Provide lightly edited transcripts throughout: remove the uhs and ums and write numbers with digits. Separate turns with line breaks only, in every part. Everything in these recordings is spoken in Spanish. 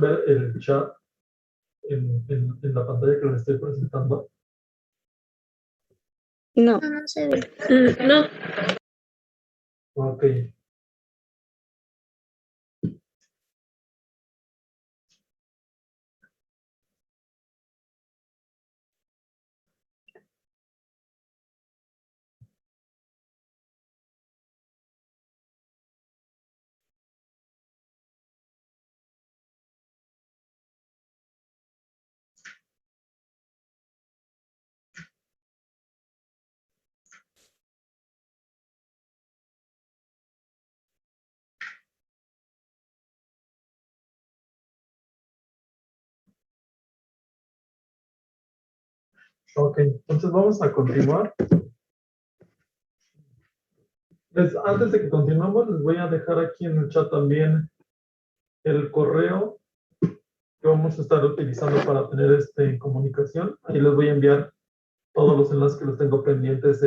ver el chat en la pantalla que les estoy presentando?
No, no se ve.
No.
Ok. Ok, entonces vamos a continuar. Antes de que continuemos, les voy a dejar aquí en el chat también el correo que vamos a estar utilizando para tener comunicación. Ahí les voy a enviar todos los enlaces que los tengo pendientes.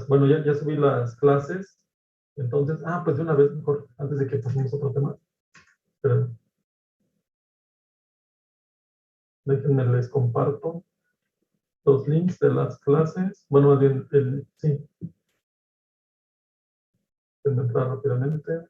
Bueno, ya subí las clases. Entonces, pues de una vez mejor, antes de que pasemos a otro tema. Esperen. Déjenme, les comparto los links de las clases. Bueno, más bien, sí. Voy a entrar rápidamente.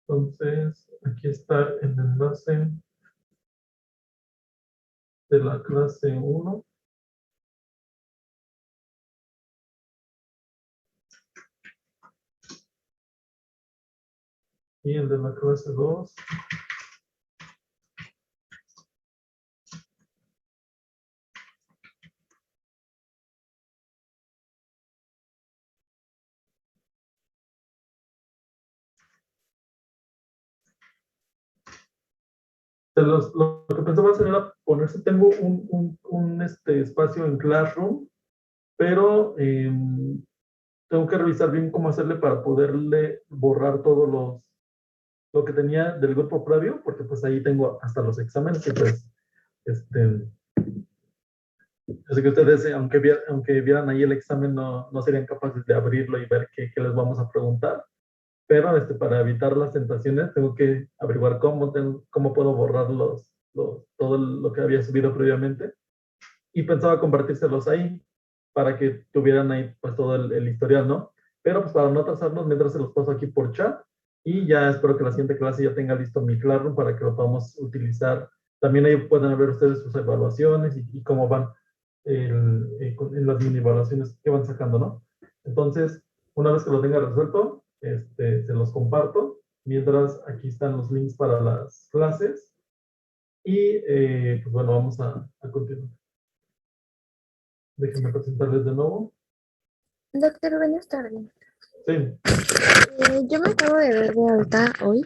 Entonces, aquí está el enlace de la clase 1. Y el de la clase 2. Lo que pensaba hacer era ponerse, tengo un espacio en Classroom, pero tengo que revisar bien cómo hacerle para poderle borrar lo que tenía del grupo previo, porque pues ahí tengo hasta los exámenes, y pues, yo sé que ustedes, aunque vieran ahí el examen, no serían capaces de abrirlo y ver qué les vamos a preguntar. Pero para evitar las tentaciones, tengo que averiguar cómo puedo borrar todo lo que había subido previamente. Y pensaba compartírselos ahí para que tuvieran ahí pues todo el historial, ¿no? Pero pues para no atrasarnos, mientras se los paso aquí por chat, y ya espero que la siguiente clase ya tenga listo mi Classroom para que lo podamos utilizar. También ahí pueden ver ustedes sus evaluaciones y cómo van en las mini evaluaciones que van sacando, ¿no? Entonces, una vez que lo tenga resuelto, se los comparto. Mientras, aquí están los links para las clases. Y pues bueno, vamos a continuar. Déjenme presentarles de nuevo.
Doctor, buenas tardes.
Sí.
Yo me acabo de ver de alta hoy.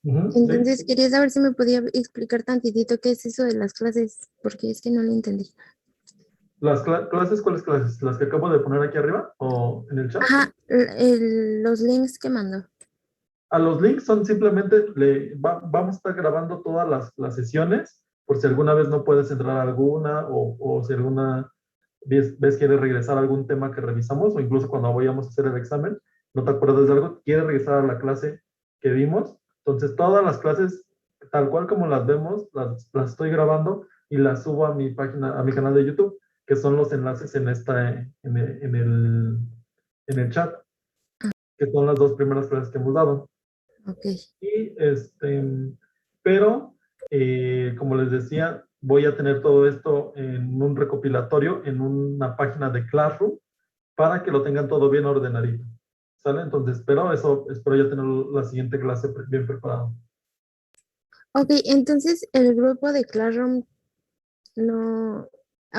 Entonces
Sí.
quería saber si me podía explicar tantitito qué es eso de las clases, porque es que no lo entendí.
¿Las clases? ¿Cuáles clases? ¿Las que acabo de poner aquí arriba o en el chat?
Ajá, los links que mando.
A los links son simplemente, vamos a estar grabando todas las sesiones, por si alguna vez no puedes entrar a alguna, o si alguna vez quieres regresar a algún tema que revisamos, o incluso cuando vayamos a hacer el examen, no te acuerdas de algo, quieres regresar a la clase que vimos. Entonces, todas las clases, tal cual como las vemos, las estoy grabando y las subo a mi página, a mi canal de YouTube, que son los enlaces en el chat, que son las 2 primeras clases que hemos dado.
Ok.
Y pero, como les decía, voy a tener todo esto en un recopilatorio, en una página de Classroom, para que lo tengan todo bien ordenadito. ¿Sale? Entonces, espero ya tener la siguiente clase bien preparado.
Ok, entonces el grupo de Classroom no...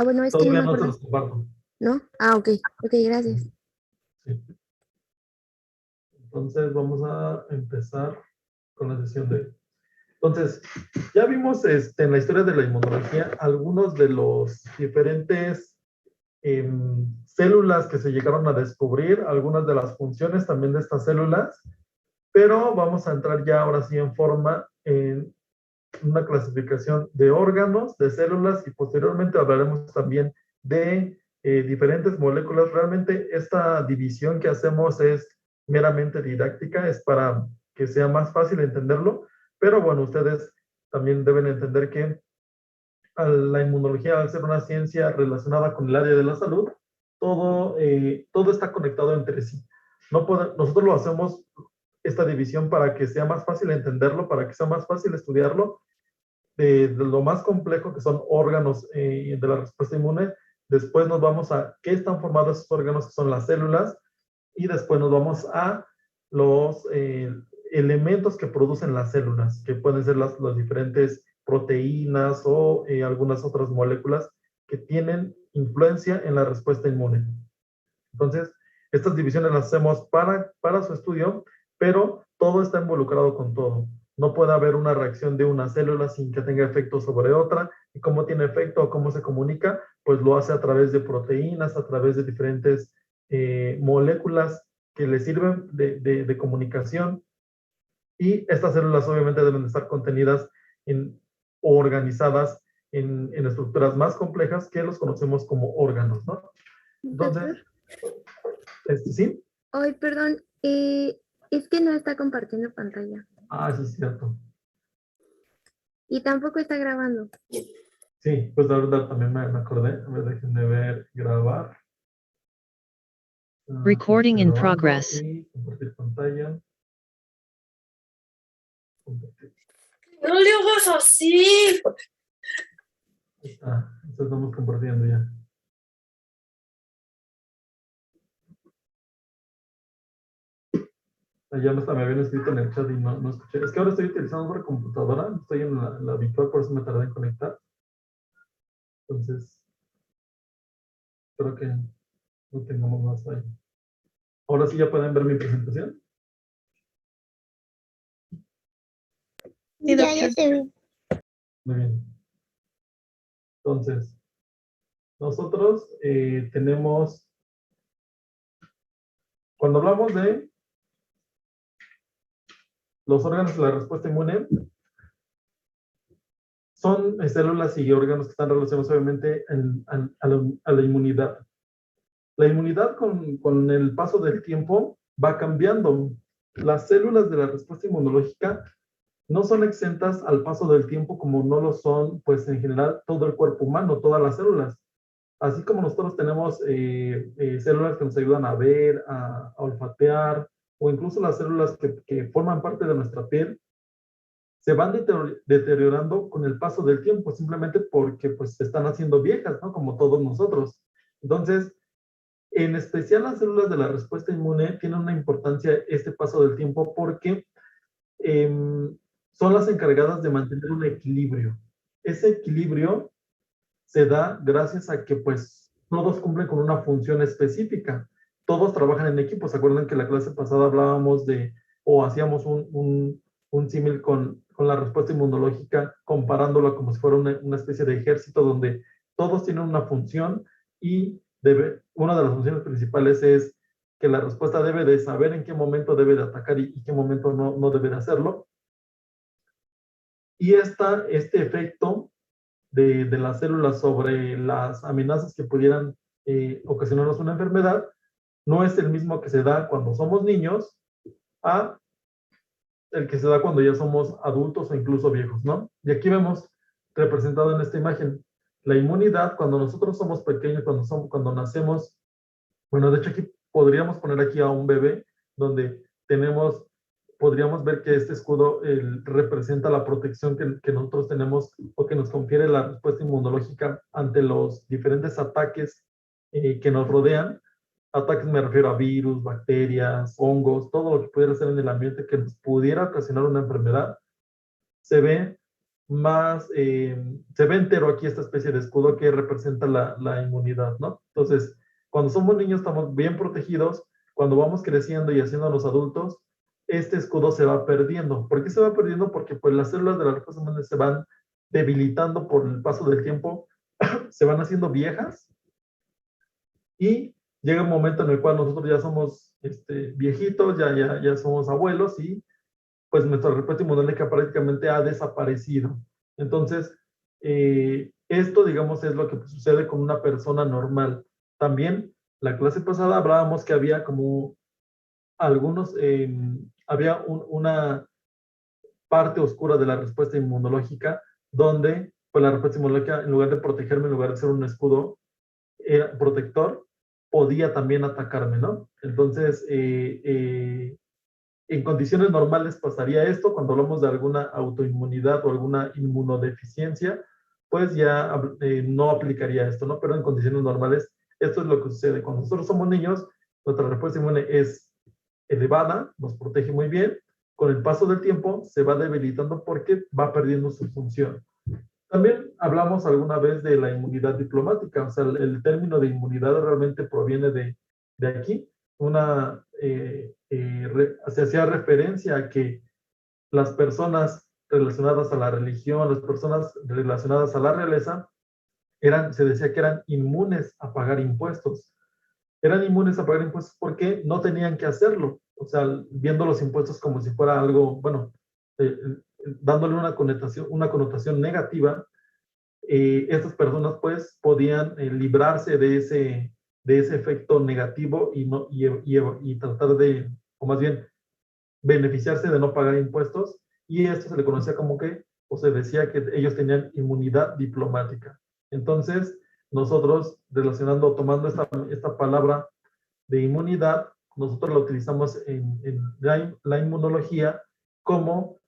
bueno, es que no
Todavía
me
no se
acuerdo.
los comparto.
¿No? Ok, gracias.
Sí. Entonces, vamos a empezar con la sesión de hoy. Entonces, ya vimos en la historia de la inmunología algunos de los diferentes células que se llegaron a descubrir, algunas de las funciones también de estas células, pero vamos a entrar ya ahora sí en forma en una clasificación de órganos, de células, y posteriormente hablaremos también de diferentes moléculas. Realmente esta división que hacemos es meramente didáctica, es para que sea más fácil entenderlo, pero bueno, ustedes también deben entender que la inmunología, al ser una ciencia relacionada con el área de la salud, todo está conectado entre sí. Nosotros lo hacemos, esta división, para que sea más fácil entenderlo, para que sea más fácil estudiarlo, de lo más complejo que son órganos de la respuesta inmune. Después nos vamos a qué están formados esos órganos, que son las células, y después nos vamos a los elementos que producen las células, que pueden ser las diferentes proteínas o algunas otras moléculas que tienen influencia en la respuesta inmune. Entonces, estas divisiones las hacemos para su estudio, pero todo está involucrado con todo. No puede haber una reacción de una célula sin que tenga efecto sobre otra. ¿Y cómo tiene efecto o cómo se comunica? Pues lo hace a través de proteínas, a través de diferentes moléculas que le sirven de comunicación. Y estas células obviamente deben de estar contenidas o organizadas en estructuras más complejas que los conocemos como órganos, ¿no? Entonces, ¿sí?
Ay, perdón, es que no está compartiendo pantalla.
Ah, sí, es cierto.
Y tampoco está grabando.
Sí, pues la verdad también me acordé. A ver, déjenme ver, grabar.
Recording in
Grabando
progress.
y compartir pantalla. Compartir.
No le hagas así.
Ahí está, estamos compartiendo ya. Ya me habían escrito en el chat y no escuché. Es que ahora estoy utilizando otra computadora, estoy en la virtual, por eso me tardé en conectar. Entonces, espero que no tengamos más ahí. Ahora sí ya pueden ver mi presentación.
Sí, ya se ve.
Muy bien. Entonces, nosotros tenemos, cuando hablamos de los órganos de la respuesta inmune, son células y órganos que están relacionados obviamente a la inmunidad. La inmunidad con el paso del tiempo va cambiando. Las células de la respuesta inmunológica no son exentas al paso del tiempo, como no lo son, pues en general, todo el cuerpo humano, todas las células. Así como nosotros tenemos células que nos ayudan a ver, a olfatear, o incluso las células que forman parte de nuestra piel, se van deteriorando con el paso del tiempo, simplemente porque pues se están haciendo viejas, ¿no? Como todos nosotros. Entonces, en especial las células de la respuesta inmune tienen una importancia este paso del tiempo porque son las encargadas de mantener un equilibrio. Ese equilibrio se da gracias a que pues todos cumplen con una función específica. Todos trabajan en equipo. ¿Se acuerdan que la clase pasada hablábamos o hacíamos un símil con la respuesta inmunológica, comparándola como si fuera una especie de ejército donde todos tienen una función y una de las funciones principales es que la respuesta debe de saber en qué momento debe de atacar y qué momento no debe de hacerlo. Y este efecto de las células sobre las amenazas que pudieran ocasionarnos una enfermedad no es el mismo que se da cuando somos niños a el que se da cuando ya somos adultos o incluso viejos, ¿no? Y aquí vemos representado en esta imagen la inmunidad cuando nosotros somos pequeños, cuando nacemos. Bueno, de hecho aquí podríamos poner aquí a un bebé donde podríamos ver que este escudo representa la protección que nosotros tenemos o que nos confiere la respuesta inmunológica ante los diferentes ataques que nos rodean. Ataques me refiero a virus, bacterias, hongos, todo lo que pudiera ser en el ambiente que nos pudiera ocasionar una enfermedad. Se ve entero aquí esta especie de escudo que representa la inmunidad, ¿no? Entonces, cuando somos niños estamos bien protegidos. Cuando vamos creciendo y haciéndonos adultos, este escudo se va perdiendo. ¿Por qué se va perdiendo? Porque pues las células de la respuesta inmune se van debilitando por el paso del tiempo, se van haciendo viejas y llega un momento en el cual nosotros ya somos viejitos, ya somos abuelos y pues nuestra respuesta inmunológica prácticamente ha desaparecido. Entonces, esto, digamos, es lo que sucede con una persona normal. También, la clase pasada hablábamos que había como algunos, había una parte oscura de la respuesta inmunológica donde pues la respuesta inmunológica, en lugar de protegerme, en lugar de ser un escudo protector, podía también atacarme, ¿no? Entonces, en condiciones normales pasaría esto. Cuando hablamos de alguna autoinmunidad o alguna inmunodeficiencia, pues ya no aplicaría esto, ¿no? Pero en condiciones normales, esto es lo que sucede. Cuando nosotros somos niños, nuestra respuesta inmune es elevada, nos protege muy bien. Con el paso del tiempo se va debilitando porque va perdiendo su función. También hablamos alguna vez de la inmunidad diplomática, o sea, el término de inmunidad realmente proviene de aquí. Se hacía referencia a que las personas relacionadas a la religión, las personas relacionadas a la realeza, se decía que eran inmunes a pagar impuestos. Eran inmunes a pagar impuestos porque no tenían que hacerlo, o sea, viendo los impuestos como si fuera algo, bueno, dándole una connotación negativa. Estas personas pues podían librarse de ese efecto negativo y tratar de, o más bien, beneficiarse de no pagar impuestos, y esto se le conocía como que, o se decía que ellos tenían inmunidad diplomática. Entonces, nosotros tomando esta palabra de inmunidad, nosotros la utilizamos en la inmunología como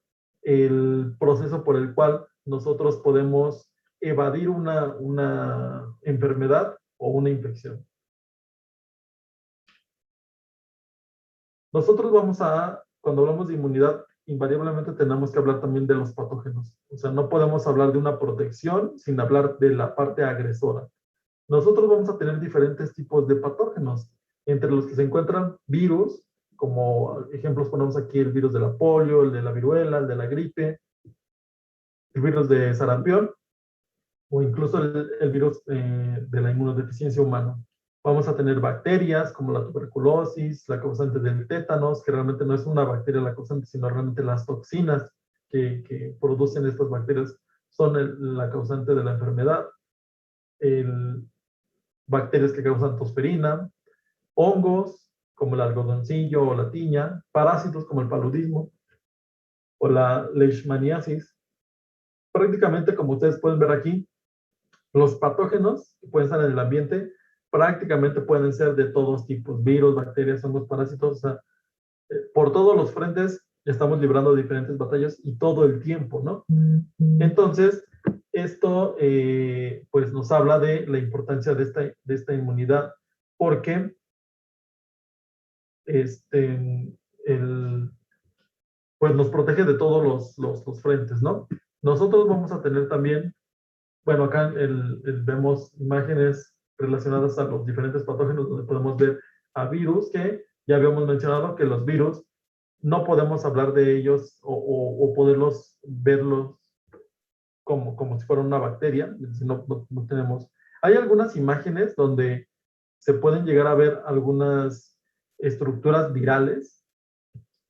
el proceso por el cual nosotros podemos evadir una enfermedad o una infección. Nosotros cuando hablamos de inmunidad, invariablemente tenemos que hablar también de los patógenos. O sea, no podemos hablar de una protección sin hablar de la parte agresora. Nosotros vamos a tener diferentes tipos de patógenos, entre los que se encuentran virus, como ejemplos ponemos aquí el virus de la polio, el de la viruela, el de la gripe, el virus de sarampión, o incluso el virus de la inmunodeficiencia humana. Vamos a tener bacterias como la tuberculosis, la causante del tétanos, que realmente no es una bacteria la causante, sino realmente las toxinas que producen estas bacterias son la causante de la enfermedad. Bacterias que causan tosferina, hongos como el algodoncillo o la tiña, parásitos como el paludismo o la leishmaniasis. Prácticamente, como ustedes pueden ver aquí, los patógenos que pueden estar en el ambiente prácticamente pueden ser de todos tipos: virus, bacterias, hongos, parásitos. O sea, por todos los frentes estamos librando diferentes batallas y todo el tiempo, ¿no? Entonces, esto pues nos habla de la importancia de esta inmunidad, porque pues nos protege de todos los frentes, ¿no? Nosotros vamos a tener también, bueno, acá vemos imágenes relacionadas a los diferentes patógenos, donde podemos ver a virus, que ya habíamos mencionado que los virus no podemos hablar de ellos o poderlos verlos como si fueran una bacteria. No tenemos. Hay algunas imágenes donde se pueden llegar a ver algunas estructuras virales,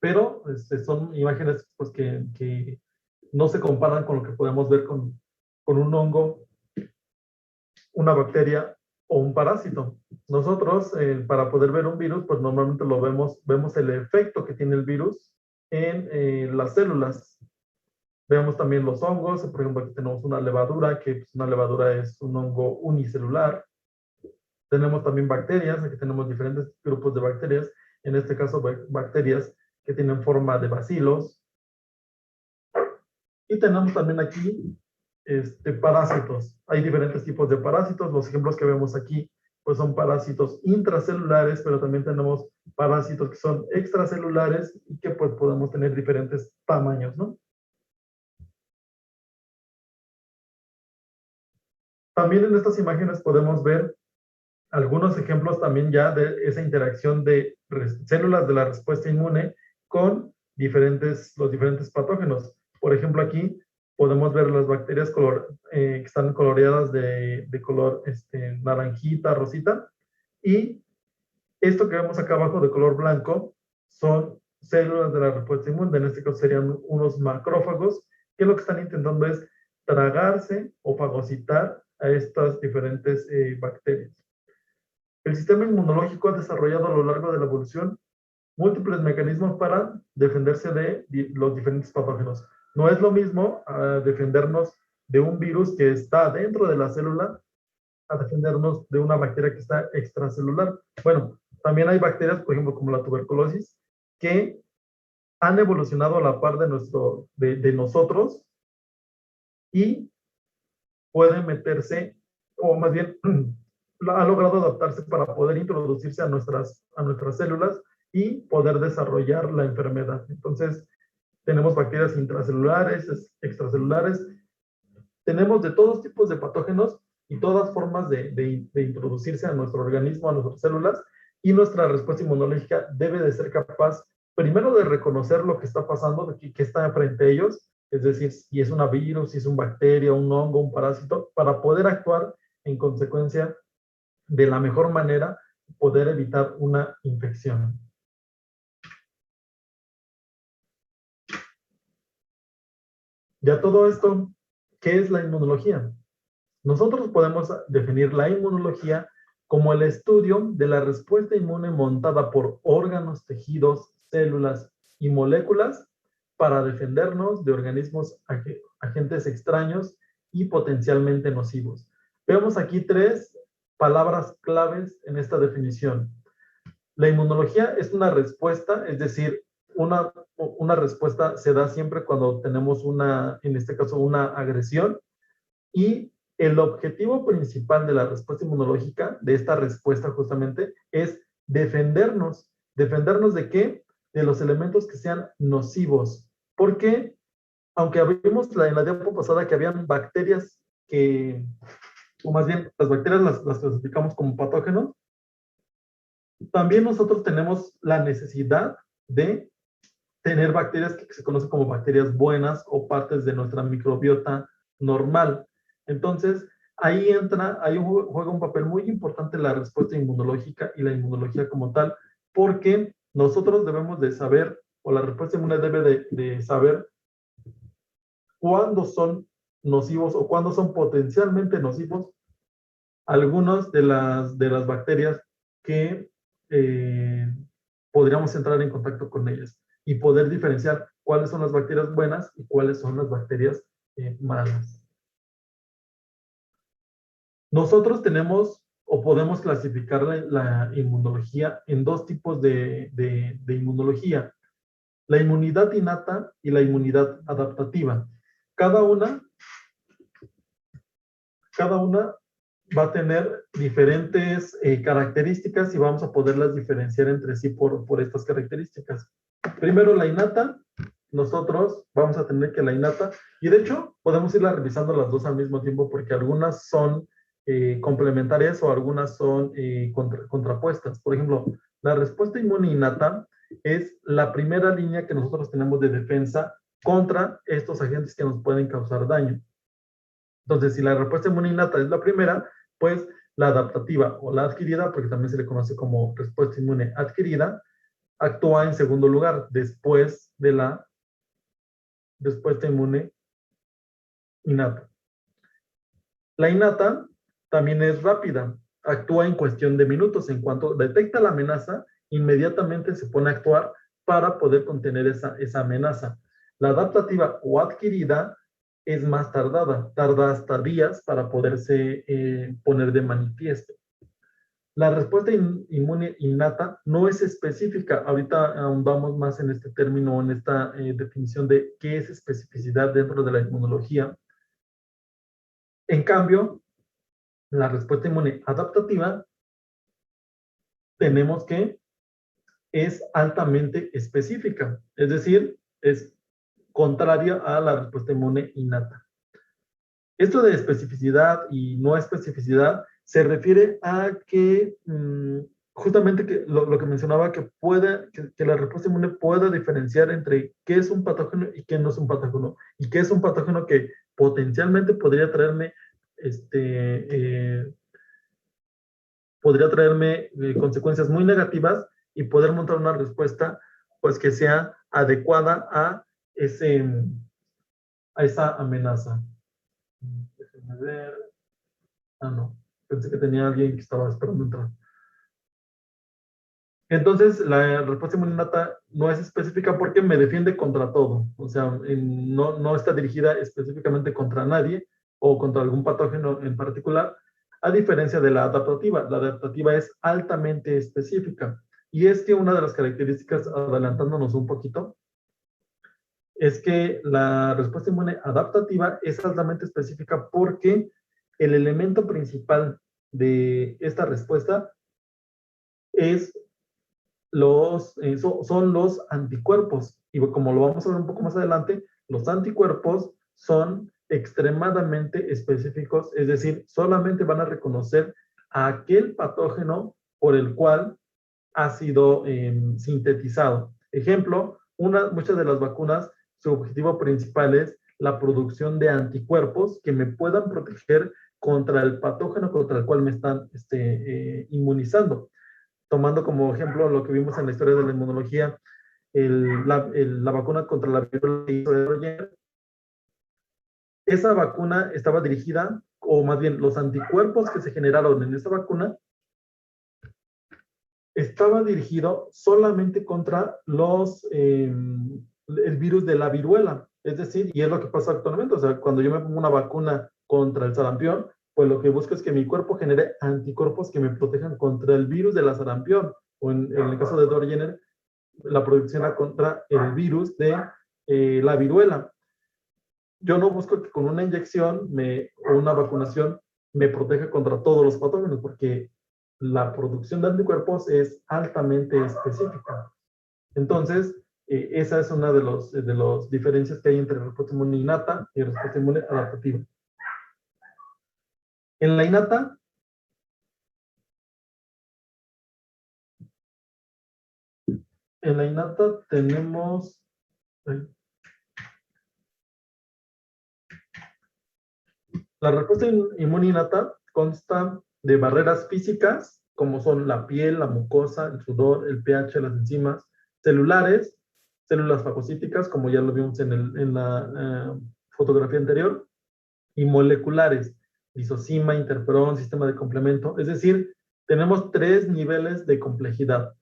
pero son imágenes pues, que no se comparan con lo que podemos ver con un hongo, una bacteria o un parásito. Nosotros, para poder ver un virus, pues normalmente vemos el efecto que tiene el virus en las células. Vemos también los hongos. Por ejemplo, aquí tenemos una levadura, que pues, una levadura es un hongo unicelular. Tenemos también bacterias. Aquí tenemos diferentes grupos de bacterias. En este caso, bacterias que tienen forma de bacilos. Y tenemos también aquí parásitos. Hay diferentes tipos de parásitos. Los ejemplos que vemos aquí pues son parásitos intracelulares, pero también tenemos parásitos que son extracelulares y que pues podemos tener diferentes tamaños, ¿no? También en estas imágenes podemos ver algunos ejemplos también ya de esa interacción de células de la respuesta inmune con los diferentes patógenos. Por ejemplo, aquí podemos ver las bacterias que están coloreadas de color naranjita, rosita, y esto que vemos acá abajo de color blanco son células de la respuesta inmune. En este caso serían unos macrófagos, que lo que están intentando es tragarse o fagocitar a estas diferentes bacterias. El sistema inmunológico ha desarrollado a lo largo de la evolución múltiples mecanismos para defenderse de los diferentes patógenos. No es lo mismo defendernos de un virus que está dentro de la célula a defendernos de una bacteria que está extracelular. Bueno, también hay bacterias, por ejemplo, como la tuberculosis, que han evolucionado a la par de nosotros y pueden meterse, o más bien, ha logrado adaptarse para poder introducirse a nuestras células y poder desarrollar la enfermedad. Entonces, tenemos bacterias intracelulares, extracelulares, tenemos de todos tipos de patógenos y todas formas de introducirse a nuestro organismo, a nuestras células, y nuestra respuesta inmunológica debe de ser capaz, primero, de reconocer lo que está pasando, que está frente a ellos, es decir, si es un virus, si es una bacteria, un hongo, un parásito, para poder actuar en consecuencia de la mejor manera, poder evitar una infección. Ya todo esto, ¿qué es la inmunología? Nosotros podemos definir la inmunología como el estudio de la respuesta inmune montada por órganos, tejidos, células y moléculas para defendernos de organismos agentes extraños y potencialmente nocivos. Vemos aquí 3 palabras claves en esta definición. La inmunología es una respuesta, es decir, una respuesta se da siempre cuando tenemos en este caso, una agresión, y el objetivo principal de la respuesta inmunológica, de esta respuesta justamente, es defendernos. ¿Defendernos de qué? De los elementos que sean nocivos. Porque, aunque vimos en la diapositiva pasada que habían bacterias o más bien, las bacterias las clasificamos como patógenos, también nosotros tenemos la necesidad de tener bacterias que se conocen como bacterias buenas o partes de nuestra microbiota normal. Entonces, ahí juega un papel muy importante la respuesta inmunológica y la inmunología como tal, porque nosotros debemos de saber, o la respuesta inmune debe de saber cuándo son nocivos o cuándo son potencialmente nocivos algunas de las bacterias que podríamos entrar en contacto con ellas y poder diferenciar cuáles son las bacterias buenas y cuáles son las bacterias malas. Nosotros tenemos o podemos clasificar la inmunología en 2 tipos de inmunología: la inmunidad innata y la inmunidad adaptativa. Cada una va a tener diferentes características y vamos a poderlas diferenciar entre sí por estas características. Primero, la innata. Nosotros vamos a tener que la innata, y de hecho podemos irla revisando las 2 al mismo tiempo, porque algunas son complementarias o algunas son contrapuestas. Por ejemplo, la respuesta inmune innata es la primera línea que nosotros tenemos de defensa contra estos agentes que nos pueden causar daño. Entonces, si la respuesta inmune innata es la primera, pues la adaptativa o la adquirida, porque también se le conoce como respuesta inmune adquirida, actúa en segundo lugar, después de la respuesta inmune innata. La innata también es rápida, actúa en cuestión de minutos. En cuanto detecta la amenaza, inmediatamente se pone a actuar para poder contener esa amenaza. La adaptativa o adquirida es más tardada, tarda hasta días para poderse poner de manifiesto. La respuesta inmune innata no es específica. Ahorita ahondamos más en este término, en esta definición de qué es especificidad dentro de la inmunología. En cambio, la respuesta inmune adaptativa tenemos que es altamente específica, es decir, es contraria a la respuesta inmune innata. Esto de especificidad y no especificidad se refiere a que justamente que lo que mencionaba, que la respuesta inmune pueda diferenciar entre qué es un patógeno y qué no es un patógeno, y qué es un patógeno que potencialmente podría traerme consecuencias muy negativas y poder montar una respuesta pues que sea adecuada ese, a esa amenaza. Déjenme ver. Ah, no. Pensé que tenía alguien que estaba esperando entrar. Entonces, la respuesta inmune innata no es específica porque me defiende contra todo. O sea, no está dirigida específicamente contra nadie o contra algún patógeno en particular, a diferencia de la adaptativa. La adaptativa es altamente específica. Y es que una de las características, adelantándonos un poquito, es que la respuesta inmune adaptativa es altamente específica porque el elemento principal de esta respuesta es son los anticuerpos. Y como lo vamos a ver un poco más adelante, los anticuerpos son extremadamente específicos, es decir, solamente van a reconocer a aquel patógeno por el cual ha sido sintetizado. Ejemplo, muchas de las vacunas, su objetivo principal es la producción de anticuerpos que me puedan proteger contra el patógeno contra el cual me están inmunizando. Tomando como ejemplo lo que vimos en la historia de la inmunología, la vacuna contra la viruela que hizo Roger, esa vacuna estaba dirigida, o más bien los anticuerpos que se generaron en esa vacuna, estaba dirigido solamente contra el virus de la viruela. Es decir, y es lo que pasa actualmente, o sea, cuando yo me pongo una vacuna contra el sarampión, pues lo que busco es que mi cuerpo genere anticuerpos que me protejan contra el virus de la sarampión, o en el caso de Dorjenner, la producción contra el virus de la viruela. Yo no busco que con una inyección o una vacunación me proteja contra todos los patógenos, porque la producción de anticuerpos es altamente específica. Entonces, esa es una de las diferencias que hay entre respuesta inmune innata y respuesta inmune adaptativa. En la innata, tenemos... La respuesta inmune innata consta de barreras físicas, como son la piel, la mucosa, el sudor, el pH, las enzimas, celulares, células fagocíticas, como ya lo vimos en la fotografía anterior, y moleculares, lisosima, interferón, sistema de complemento. Es decir, tenemos 3 niveles de complejidad.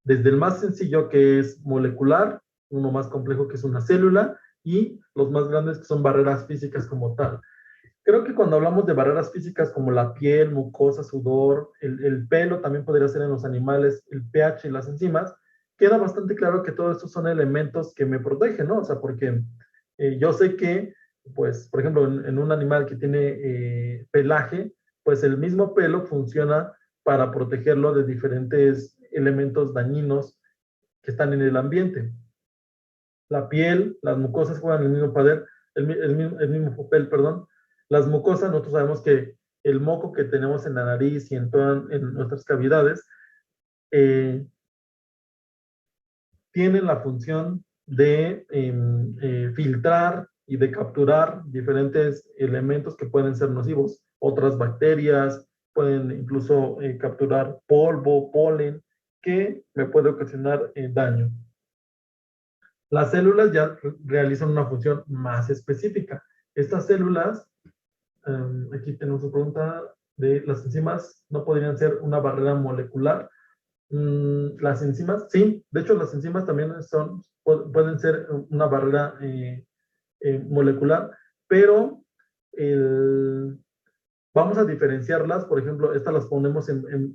Desde el más sencillo, que es molecular, uno más complejo, que es una célula, y los más grandes, que son barreras físicas como tal. Creo que cuando hablamos de barreras físicas como la piel, mucosa, sudor, el pelo también podría ser en los animales, el pH y las enzimas, queda bastante claro que todos estos son elementos que me protegen, ¿no? O sea, porque yo sé que, pues, por ejemplo, en un animal que tiene pelaje, pues el mismo pelo funciona para protegerlo de diferentes elementos dañinos que están en el ambiente. La piel, las mucosas juegan el mismo papel, el mismo papel, perdón. Las mucosas, nosotros sabemos que el moco que tenemos en la nariz y en nuestras cavidades tienen la función de filtrar y de capturar diferentes elementos que pueden ser nocivos. Otras bacterias pueden incluso capturar polvo, polen, que me puede ocasionar daño. Las células ya realizan una función más específica. Estas células, aquí tenemos una pregunta de las enzimas, ¿no podrían ser una barrera molecular? Las enzimas, sí, de hecho las enzimas también pueden ser una barrera molecular, pero vamos a diferenciarlas. Por ejemplo, estas las ponemos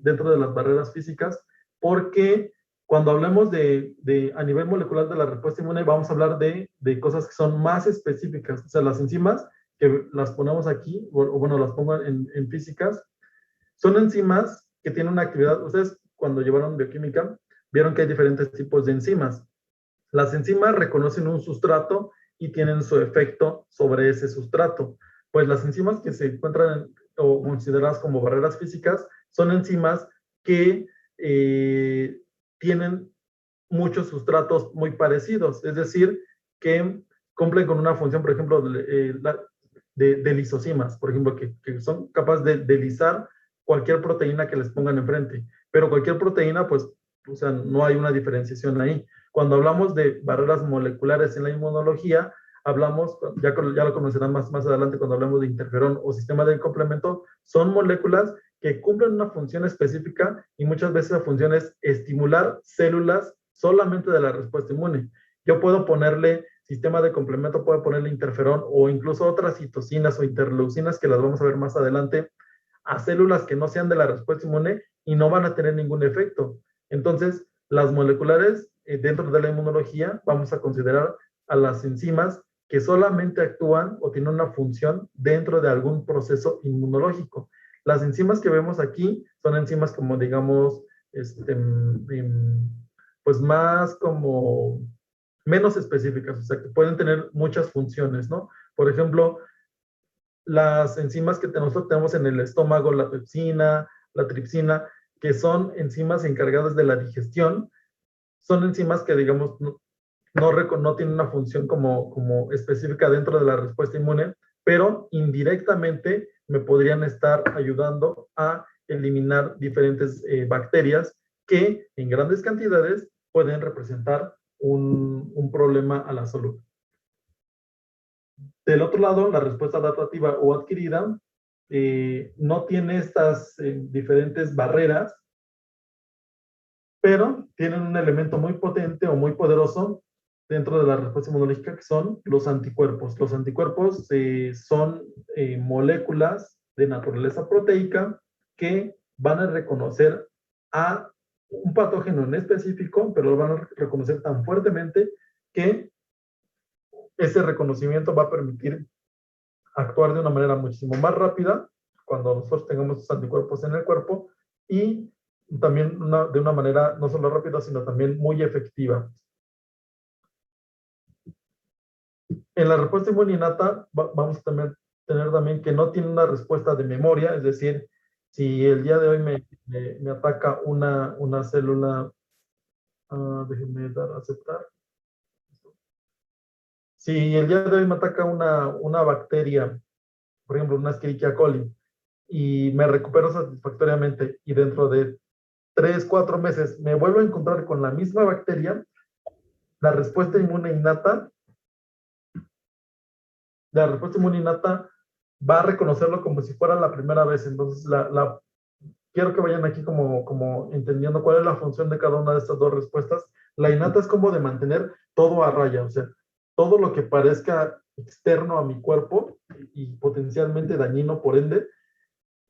dentro de las barreras físicas, porque cuando hablemos a nivel molecular de la respuesta inmune, vamos a hablar de cosas que son más específicas. O sea, las enzimas, que las ponemos aquí, o bueno, las pongo en físicas, son enzimas que tienen una actividad. Ustedes, cuando llevaron bioquímica, vieron que hay diferentes tipos de enzimas. Las enzimas reconocen un sustrato y tienen su efecto sobre ese sustrato. Pues las enzimas que se encuentran o consideradas como barreras físicas son enzimas que tienen muchos sustratos muy parecidos, es decir, que cumplen con una función, por ejemplo, de lisosimas, por ejemplo, que son capaces de lisar cualquier proteína que les pongan enfrente, pero cualquier proteína, pues, o sea, no hay una diferenciación ahí. Cuando hablamos de barreras moleculares en la inmunología, hablamos, ya lo conocerán más adelante cuando hablamos de interferón o sistema de complemento, son moléculas que cumplen una función específica y muchas veces la función es estimular células solamente de la respuesta inmune. Yo puedo ponerle sistema de complemento, puedo ponerle interferón o incluso otras citocinas o interleucinas que las vamos a ver más adelante a células que no sean de la respuesta inmune y no van a tener ningún efecto. Entonces, las moleculares dentro de la inmunología vamos a considerar a las enzimas que solamente actúan o tienen una función dentro de algún proceso inmunológico. Las enzimas que vemos aquí son enzimas como, digamos, pues más como menos específicas, o sea, que pueden tener muchas funciones, ¿no? Por ejemplo, las enzimas que nosotros tenemos en el estómago, la pepsina, la tripsina, que son enzimas encargadas de la digestión, son enzimas que, digamos, no tienen una función como específica dentro de la respuesta inmune, pero indirectamente me podrían estar ayudando a eliminar diferentes bacterias que en grandes cantidades pueden representar un problema a la salud. Del otro lado, la respuesta adaptativa o adquirida no tiene estas diferentes barreras, pero tienen un elemento muy potente o muy poderoso dentro de la respuesta inmunológica que son los anticuerpos. Los anticuerpos son moléculas de naturaleza proteica que van a reconocer a un patógeno en específico, pero lo van a reconocer tan fuertemente que ese reconocimiento va a permitir actuar de una manera muchísimo más rápida cuando nosotros tengamos los anticuerpos en el cuerpo y también de una manera no solo rápida, sino también muy efectiva. En la respuesta inmune innata vamos a tener también que no tiene una respuesta de memoria, es decir, si el día de hoy me ataca una célula, déjenme dar a aceptar. Si el día de hoy me ataca una bacteria, por ejemplo, una Escherichia coli, y me recupero satisfactoriamente y dentro de 3, 4 meses me vuelvo a encontrar con la misma bacteria, la respuesta inmune innata va a reconocerlo como si fuera la primera vez. Entonces, quiero que vayan aquí como entendiendo cuál es la función de cada una de estas dos respuestas. La innata es como de mantener todo a raya, o sea, todo lo que parezca externo a mi cuerpo y potencialmente dañino, por ende,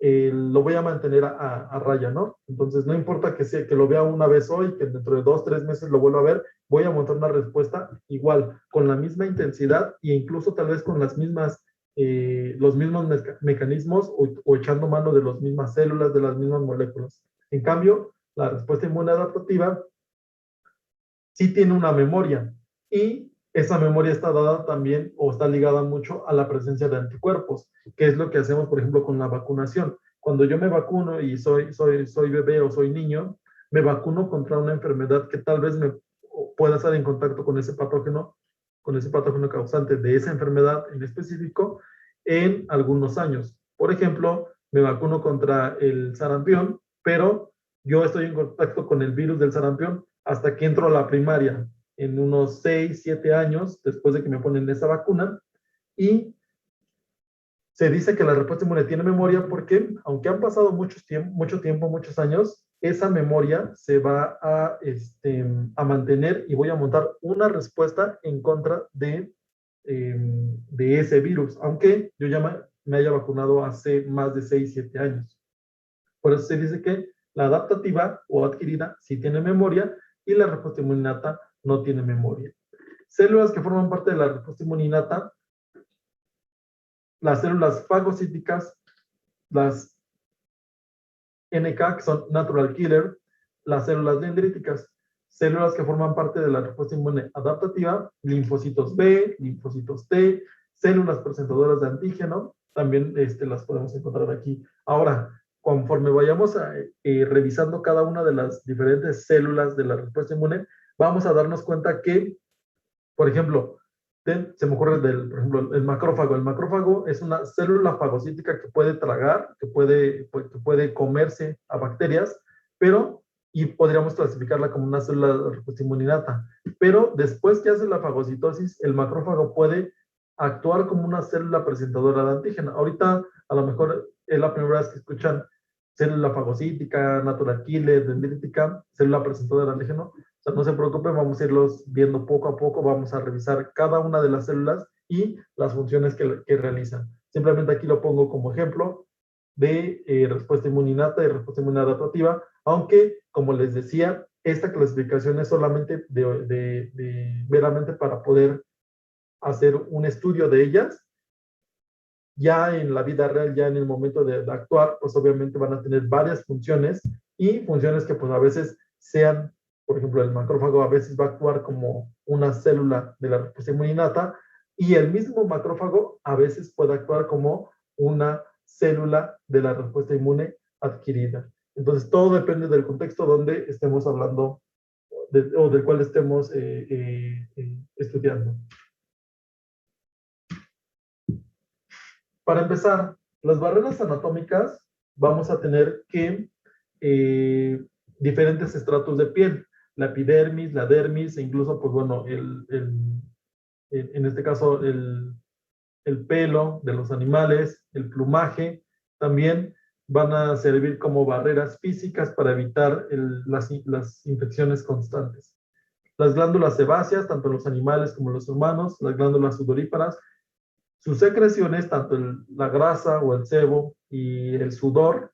lo voy a mantener a raya, ¿no? Entonces, no importa que lo vea una vez hoy, que dentro de 2, 3 meses lo vuelva a ver, voy a montar una respuesta igual, con la misma intensidad e incluso tal vez con los mismos mecanismos o echando mano de las mismas células, de las mismas moléculas. En cambio, la respuesta inmune adaptativa sí tiene una memoria y esa memoria está dada también o está ligada mucho a la presencia de anticuerpos, que es lo que hacemos, por ejemplo, con la vacunación. Cuando yo me vacuno y soy bebé o soy niño, me vacuno contra una enfermedad que tal vez me pueda estar en contacto con ese patógeno causante de esa enfermedad en específico en algunos años. Por ejemplo, me vacuno contra el sarampión, pero yo estoy en contacto con el virus del sarampión hasta que entro a la primaria, en unos 6, 7 años después de que me ponen esa vacuna, y se dice que la respuesta inmune tiene memoria porque, aunque han pasado mucho tiempo, muchos años, esa memoria se va a mantener y voy a montar una respuesta en contra de ese virus, aunque yo ya me haya vacunado hace más de 6, 7 años. Por eso se dice que la adaptativa o adquirida sí tiene memoria y la respuesta inmune innata no tiene memoria. Células que forman parte de la respuesta inmune innata, las células fagocíticas, las NK, que son natural killer, las células dendríticas, células que forman parte de la respuesta inmune adaptativa, linfocitos B, linfocitos T, células presentadoras de antígeno, también las podemos encontrar aquí. Ahora, conforme vayamos revisando cada una de las diferentes células de la respuesta inmune, vamos a darnos cuenta que, por ejemplo, se me ocurre por ejemplo, el macrófago. El macrófago es una célula fagocítica que puede tragar, que puede comerse a bacterias, y podríamos clasificarla como una célula de respuesta inmunitaria. Pero después que hace la fagocitosis, el macrófago puede actuar como una célula presentadora de antígeno. Ahorita, a lo mejor es la primera vez que escuchan célula fagocítica, natural killer, dendrítica, célula presentadora de antígeno. O sea, no se preocupen, vamos a irlos viendo poco a poco, vamos a revisar cada una de las células y las funciones que realizan. Simplemente aquí lo pongo como ejemplo de respuesta inmunitaria y respuesta inmunadaptativa, aunque, como les decía, esta clasificación es solamente meramente para poder hacer un estudio de ellas. Ya en la vida real, ya en el momento de actuar, pues obviamente van a tener varias funciones y funciones que pues a veces sean, por ejemplo, el macrófago a veces va a actuar como una célula de la respuesta inmunitaria y el mismo macrófago a veces puede actuar como una célula de la respuesta inmune adquirida. Entonces, todo depende del contexto donde estemos hablando o del cual estemos estudiando. Para empezar, las barreras anatómicas vamos a tener que diferentes estratos de piel, la epidermis, la dermis e incluso, pues bueno, en este caso, el pelo de los animales, el plumaje, también van a servir como barreras físicas para evitar las infecciones constantes. Las glándulas sebáceas, tanto en los animales como en los humanos, las glándulas sudoríparas, sus secreciones, tanto la grasa o el sebo y el sudor,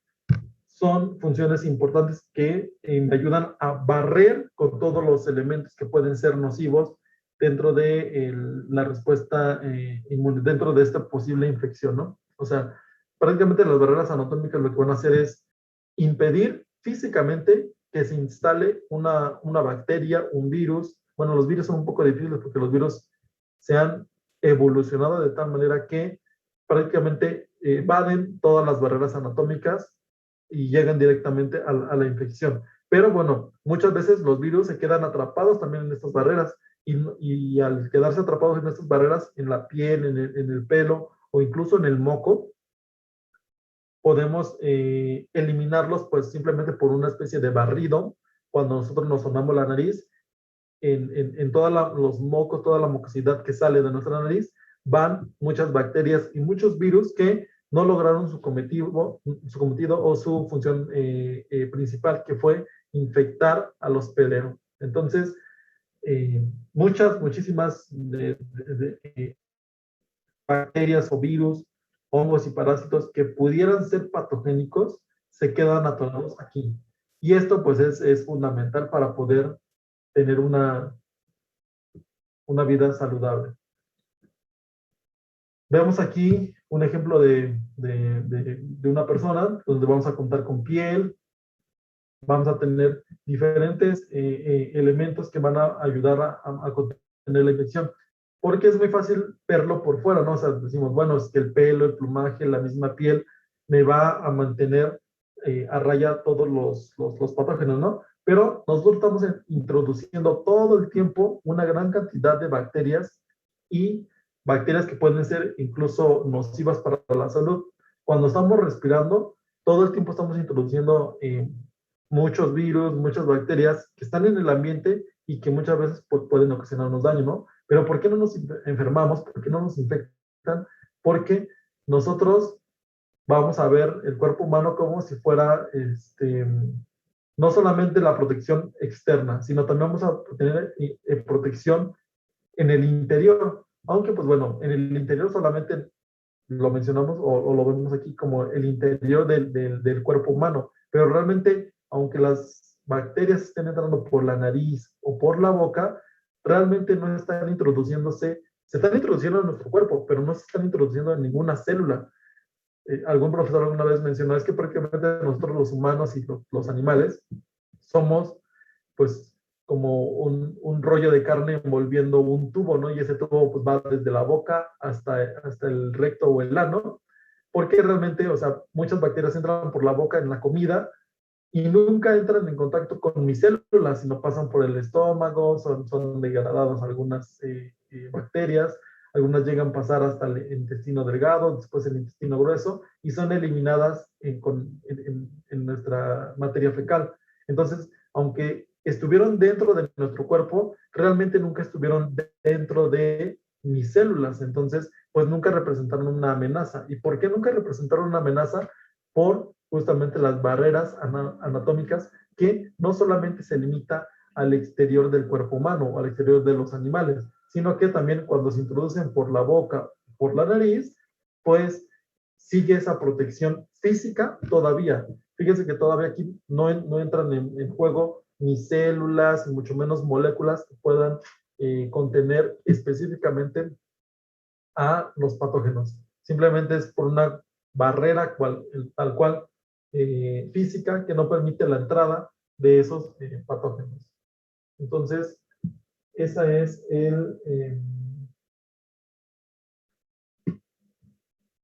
son funciones importantes que me ayudan a barrer con todos los elementos que pueden ser nocivos dentro de la respuesta inmune, dentro de esta posible infección, ¿no? O sea, prácticamente las barreras anatómicas lo que van a hacer es impedir físicamente que se instale una bacteria, un virus. Bueno, los virus son un poco difíciles porque los virus se han evolucionado de tal manera que prácticamente evaden todas las barreras anatómicas y llegan directamente a la infección. Pero bueno, muchas veces los virus se quedan atrapados también en estas barreras y al quedarse atrapados en estas barreras, en la piel, en el pelo o incluso en el moco, podemos eliminarlos pues simplemente por una especie de barrido. Cuando nosotros nos sonamos la nariz, en todos los mocos, toda la mucosidad que sale de nuestra nariz, van muchas bacterias y muchos virus que no lograron su cometido o su función principal, que fue infectar al hospedero. Entonces, muchísimas bacterias o virus, hongos y parásitos que pudieran ser patogénicos se quedan atorados aquí. Y esto pues es fundamental para poder tener una vida saludable. Vemos aquí un ejemplo de una persona donde vamos a contar con piel, vamos a tener diferentes elementos que van a ayudar a contener la infección, porque es muy fácil verlo por fuera, ¿no? O sea, decimos, bueno, es que el pelo, el plumaje, la misma piel me va a mantener a raya todos los patógenos, ¿no? Pero nosotros estamos introduciendo todo el tiempo una gran cantidad de bacterias y bacterias que pueden ser incluso nocivas para la salud. Cuando estamos respirando, todo el tiempo estamos introduciendo muchos virus, muchas bacterias que están en el ambiente y que muchas veces pueden ocasionarnos daño, ¿no? Pero ¿por qué no nos enfermamos? ¿Por qué no nos infectan? Porque nosotros vamos a ver el cuerpo humano como si fuera no solamente la protección externa, sino también vamos a tener protección en el interior. Aunque, pues bueno, en el interior solamente lo mencionamos o lo vemos aquí como el interior del cuerpo humano, pero realmente, aunque las bacterias estén entrando por la nariz o por la boca, realmente no están introduciéndose, se están introduciendo en nuestro cuerpo, pero no se están introduciendo en ninguna célula. Algún profesor alguna vez mencionó, es que prácticamente nosotros los humanos y los animales somos pues como un rollo de carne envolviendo un tubo, ¿no? Y ese tubo pues va desde la boca hasta el recto o el ano. porque realmente, o sea, muchas bacterias entran por la boca en la comida y nunca entran en contacto con mis células, sino pasan por el estómago, son degradadas algunas bacterias, algunas llegan a pasar hasta el intestino delgado, después el intestino grueso, y son eliminadas en nuestra materia fecal. Entonces, aunque estuvieron dentro de nuestro cuerpo, realmente nunca estuvieron dentro de mis células, entonces, pues nunca representaron una amenaza. ¿Y por qué nunca representaron una amenaza? Por justamente las barreras anatómicas que no solamente se limita al exterior del cuerpo humano o al exterior de los animales, sino que también cuando se introducen por la boca, por la nariz, pues sigue esa protección física todavía. Fíjense que todavía aquí no entran en juego ni células, ni mucho menos moléculas que puedan contener específicamente a los patógenos. Simplemente es por una barrera tal cual física que no permite la entrada de esos patógenos. Entonces, esa es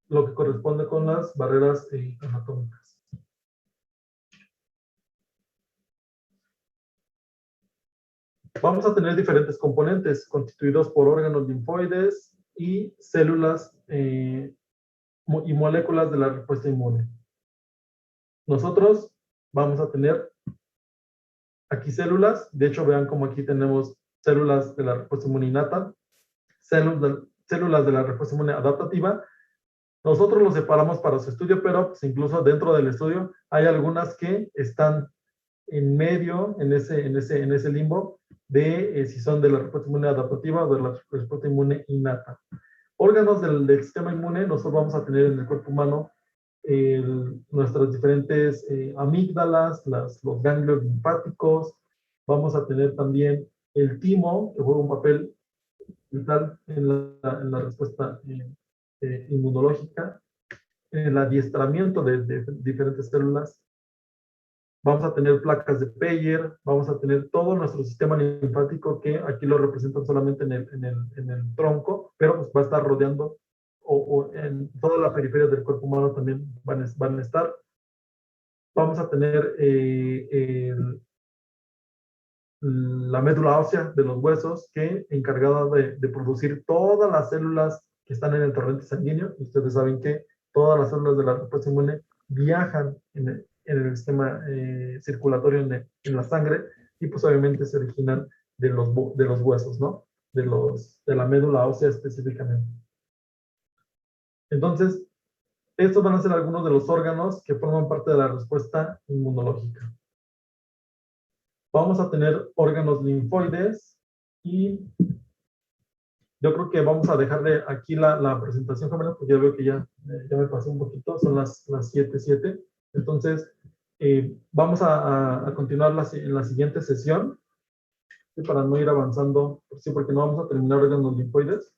lo que corresponde con las barreras anatómicas. Vamos a tener diferentes componentes constituidos por órganos linfoides y células y moléculas de la respuesta inmune. Nosotros vamos a tener aquí células, de hecho vean como aquí tenemos células de la respuesta inmune innata, células de la respuesta inmune adaptativa. Nosotros los separamos para su estudio, pero pues, incluso dentro del estudio hay algunas que están en medio, en ese limbo, de si son de la respuesta inmune adaptativa o de la respuesta inmune innata. Órganos del sistema inmune, nosotros vamos a tener en el cuerpo humano nuestras diferentes amígdalas, los ganglios linfáticos, vamos a tener también el timo, que juega un papel vital en la respuesta inmunológica, el adiestramiento de diferentes células. Vamos a tener placas de Peyer, vamos a tener todo nuestro sistema linfático que aquí lo representan solamente en el tronco, pero pues va a estar rodeando o en toda la periferia del cuerpo humano también van a estar. Vamos a tener la médula ósea de los huesos, que encargada de producir todas las células que están en el torrente sanguíneo. Y ustedes saben que todas las células de la respuesta inmune viajan en el sistema circulatorio en la sangre, y pues obviamente se originan de los huesos, ¿no? De la médula ósea específicamente. Entonces, estos van a ser algunos de los órganos que forman parte de la respuesta inmunológica. Vamos a tener órganos linfoides y yo creo que vamos a dejar de aquí la presentación, Camila, porque ya veo que ya me pasé un poquito, son las 7:07. Entonces, vamos a continuar en la siguiente sesión, ¿sí? Para no ir avanzando, sí, porque no vamos a terminar órganos linfoides.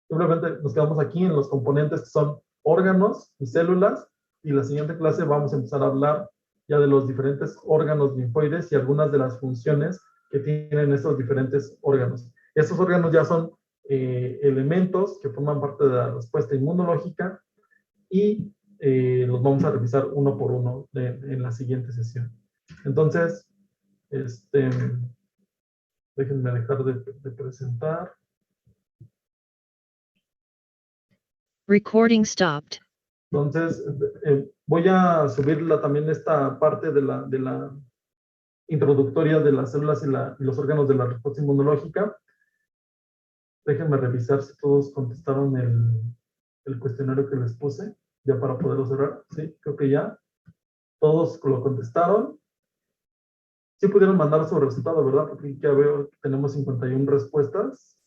Simplemente nos quedamos aquí en los componentes que son órganos y células, y la siguiente clase vamos a empezar a hablar ya de los diferentes órganos linfoides y algunas de las funciones que tienen estos diferentes órganos. Estos órganos ya son elementos que forman parte de la respuesta inmunológica, y los vamos a revisar uno por uno en la siguiente sesión. Entonces, déjenme dejar de presentar.
Recording stopped.
Entonces, voy a subir también esta parte de la introductoria de las células y los órganos de la respuesta inmunológica. Déjenme revisar si todos contestaron el cuestionario que les puse, ya para poderlo cerrar. Sí, creo que ya. Todos lo contestaron. Sí pudieron mandar su resultado, ¿verdad? Porque ya veo que tenemos 51 respuestas.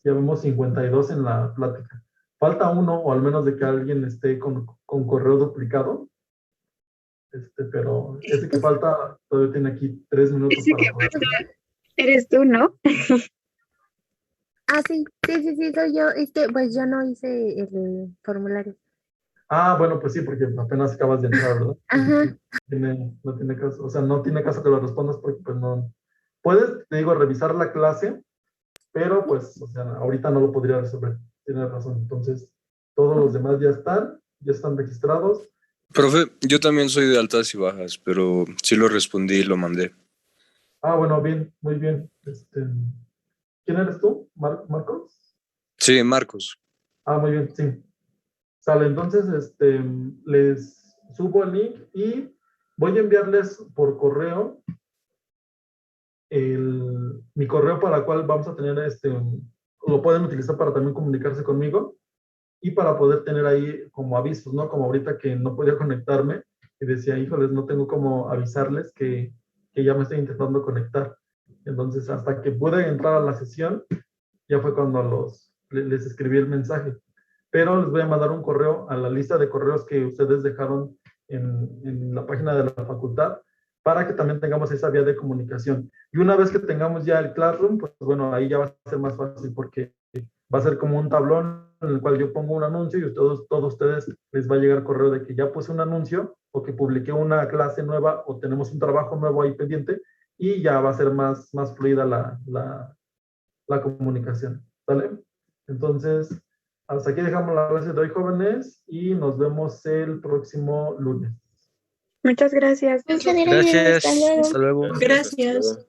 Ya vemos 52 en la plática. Falta uno, o al menos de que alguien esté con correo duplicado. Pero ese que falta todavía tiene aquí 3 minutos
Ese
para
que
poder.
falta eres tú, ¿no?
Ah, sí, soy yo. Pues yo no hice el formulario.
Ah, bueno, pues sí, porque apenas acabas de entrar, ¿verdad?
Ajá.
No tiene caso, o sea, no tiene caso que lo respondas porque pues no. Puedes, te digo, revisar la clase, pero pues, o sea, ahorita no lo podría resolver. Tienes razón. Entonces, Todos los demás ya están registrados.
Profe, yo también soy de altas y bajas, pero sí lo respondí y lo mandé.
Ah, bueno, bien, muy bien. ¿Quién eres tú? ¿Marcos?
Sí, Marcos.
Ah, muy bien, sí. Sale, entonces, les subo el link y voy a enviarles por correo mi correo para el cual vamos a tener lo pueden utilizar para también comunicarse conmigo y para poder tener ahí como avisos, ¿no? Como ahorita que no podía conectarme y decía, híjoles, no tengo cómo avisarles que ya me estoy intentando conectar. Entonces, hasta que pude entrar a la sesión, ya fue cuando les escribí el mensaje. Pero les voy a mandar un correo a la lista de correos que ustedes dejaron en la página de la facultad para que también tengamos esa vía de comunicación. Y una vez que tengamos ya el Classroom, pues bueno, ahí ya va a ser más fácil porque va a ser como un tablón en el cual yo pongo un anuncio y todos ustedes les va a llegar correo de que ya puse un anuncio o que publiqué una clase nueva o tenemos un trabajo nuevo ahí pendiente y ya va a ser más fluida la comunicación. ¿Sale? Entonces, hasta aquí dejamos la clase de hoy, jóvenes, y nos vemos el próximo lunes.
Muchas gracias.
Muchas gracias. Hasta luego.
Hasta luego.
Gracias.